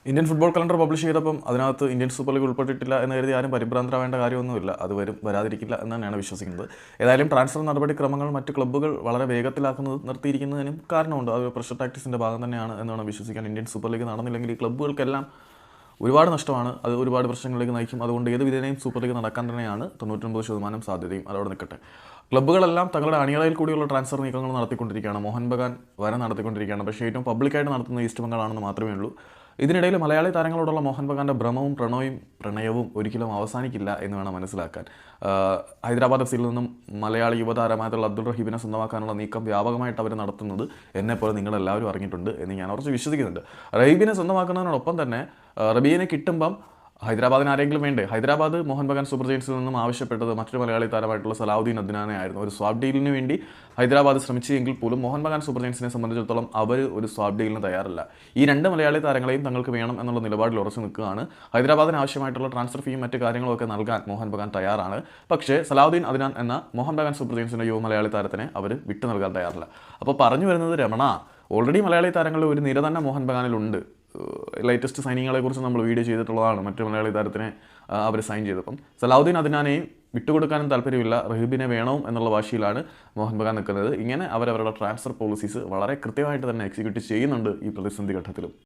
Indian football calendar publish ചെയ്തപ്പം അതിനകത്ത് Indian super league ഉൾപ്പെട്ടിട്ടില്ല എന്ന് കരുതി ആരും പരിഭ്രാന്തരാവേണ്ട കാര്യമൊന്നുമില്ല. അത് വരാതിരിക്കില്ല എന്ന് തന്നെയാണ് വിശ്വസിക്കുന്നത്. ഏതായാലും ട്രാൻസ്ഫർ നടപടിക്രമങ്ങൾ മറ്റ് ക്ലബ്ബുകൾ വളരെ വേഗത്തിലാക്കുന്നത് നിർത്തിയിരിക്കുന്നതിനും കാരണമുണ്ട്. അത് പ്രഷർ ടാക്ടിക്സിൻ്റെ ഭാഗം തന്നെയാണ് എന്ന് വേണം വിശ്വസിക്കാൻ. ഇന്ത്യൻ സൂപ്പർ ലീഗ് നടന്നില്ലെങ്കിൽ ഈ ക്ലബ്ബുകൾക്കെല്ലാം ഒരുപാട് നഷ്ടമാണ്. അത് ഒരുപാട് പ്രശ്നങ്ങളിലേക്ക് നയിക്കും. അതുകൊണ്ട് ഏത് വിധേനയും സൂപ്പർ ലീഗ് നടക്കാൻ തന്നെയാണ് 99% സാധ്യതയും. അതോടെ നിൽക്കട്ടെ. ക്ലബ്ബുകളെല്ലാം തങ്ങളുടെ അണികളയിൽ കൂടിയുള്ള ട്രാൻസ്ഫർ നീക്കങ്ങൾ നടത്തിക്കൊണ്ടിരിക്കുകയാണ്. മോഹൻ ബഗാൻ വരെ നടത്തിക്കൊണ്ടിരിക്കുകയാണ്. പക്ഷേ ഏറ്റവും പബ്ലിക്കായിട്ട് നടത്തുന്ന ഈസ്റ്റ് ബംഗാളാണെന്ന് മാത്രമേ ഉള്ളൂ. ഇതിനിടയിൽ മലയാളി താരങ്ങളോടുള്ള മോഹൻ ബഗാൻ്റെ ഭ്രമവും പ്രണയവും ഒരിക്കലും അവസാനിക്കില്ല എന്ന് വേണം മനസ്സിലാക്കാൻ. ഹൈദരാബാദ് എഫ് സിയിൽ നിന്നും മലയാളി യുവതാരമായിട്ടുള്ള അബ്ദുൾ റഹീബിനെ സ്വന്തമാക്കാനുള്ള നീക്കം വ്യാപകമായിട്ട് അവർ നടത്തുന്നത് എന്നെപ്പോലെ നിങ്ങളെല്ലാവരും അറിഞ്ഞിട്ടുണ്ട് എന്ന് ഞാൻ ഉറച്ച് വിശ്വസിക്കുന്നുണ്ട്. റഹീബിനെ സ്വന്തമാക്കുന്നതിനോടൊപ്പം തന്നെ റബീനെ കിട്ടുമ്പം ഹൈദരാബാദിന് ആരെങ്കിലും വേണ്ടേ? ഹൈദരാബാദ് മോഹൻ ബഗാൻ സൂപ്പർ ജയൻസിൽ നിന്നും ആവശ്യപ്പെട്ടത് മറ്റൊരു മലയാളി താരമായിട്ടുള്ള സലാഹുദ്ദീൻ അദ്നാനെ ആയിരുന്നു. ഒരു സ്വാപ്പ് ഡീലിന് വേണ്ടി ഹൈദരാബാദ് ശ്രമിച്ചെങ്കിൽ പോലും മോഹൻ ബഗാൻ സൂപ്പർ ജയൻസിനെ സംബന്ധിച്ചിടത്തോളം അവർ ഒരു സ്വാപ്പ് ഡീലിന് തയ്യാറല്ല. ഈ രണ്ട് മലയാളി താരങ്ങളെയും തങ്ങൾക്ക് വേണം എന്നുള്ള നിലപാടിൽ ഉറച്ചു നിൽക്കുകയാണ്. ഹൈദരാബാദിന് ആവശ്യമായിട്ടുള്ള ട്രാൻസ്ഫർ ഫീയും മറ്റ് കാര്യങ്ങളൊക്കെ നൽകാൻ മോഹൻ ബഗാൻ തയ്യാറാണ്. പക്ഷേ സലാഹുദ്ദീൻ അദ്നാൻ എന്ന മോഹൻ ബഗാൻ സൂപ്പർ ജയൻസിൻ്റെ യുവ മലയാളി താരത്തിനെ അവർ വിട്ടു നൽകാൻ തയ്യാറില്ല. അപ്പോൾ പറഞ്ഞു വരുന്നത് രമണ, ഓൾറെഡി മലയാളി താരങ്ങളിൽ ഒരു നിര തന്നെ മോഹൻ ബഗാനിലുണ്ട്. ലേറ്റസ്റ്റ് സൈനിങ്ങളെക്കുറിച്ച് നമ്മൾ വീഡിയോ ചെയ്തിട്ടുള്ളതാണ്. മറ്റു മലയാളി താരത്തിനെ അവർ സൈൻ ചെയ്തപ്പം സലാഹുദ്ദീൻ അദ്നാനെയും വിട്ടുകൊടുക്കാനും താല്പര്യമില്ല. റഹീബിനെ വേണം എന്നുള്ള വാശിയിലാണ് മോഹൻ ബഗാൻ നിൽക്കുന്നത്. ഇങ്ങനെ അവരവരുടെ ട്രാൻസ്ഫർ പോളിസീസ് വളരെ കൃത്യമായിട്ട് തന്നെ എക്സിക്യൂട്ട് ചെയ്യുന്നുണ്ട് ഈ പ്രതിസന്ധി ഘട്ടത്തിലും.